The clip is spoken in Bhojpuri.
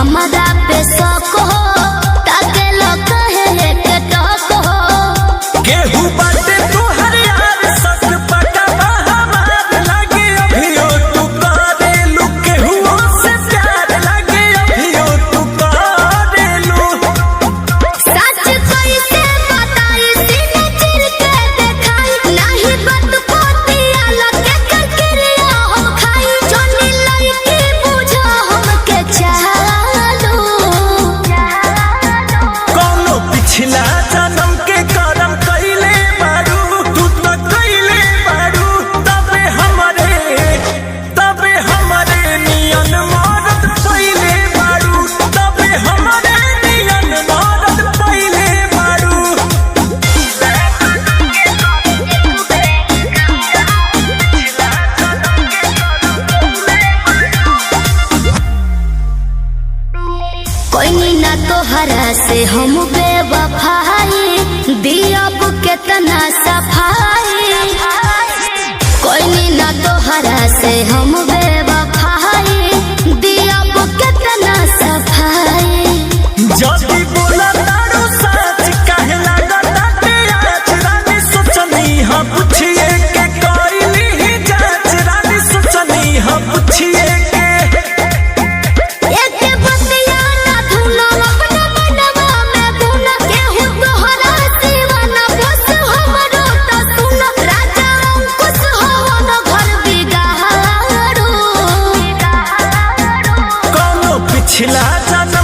हमारा पे शौक हो ताके लोग कहे के टॉक हो। केहू बाटे तोहर यार सच पका हमार लागे अभियो तू करेलू केहू से प्यार लागे अभियो तू करेलू। सच कैसे बताई सीने चिर के देखाई नहीं बात पोतिया लगे करकरिया हो खाई जोनी लड़की बुझो हमके चालो। कौनो पिछला जन्म के करम कइले बारू तू तो कइले बारू तबे हमरे नियन मरद पइले बारू तबे हमरे नियन मरद पइले बारू। कोई ना तोहरा से हम बेवफाई दियब केतना सफाई। कोई ना तोहरा से हम बेवफाई दियब केतना सफाई। जदी बोला तारू सच काहे लागता ते आज रानी सोचनी हम पूछिए के कइली ही जांच रानी सोचनी हम पूछिए के। एक बतिया ना धुना अपना मनवा में बुना केहू तोहरा दीवाना बस हमरो त सुना राजा अंकुश हवन घर बिगाड़ो। कौनो पिछला जन्म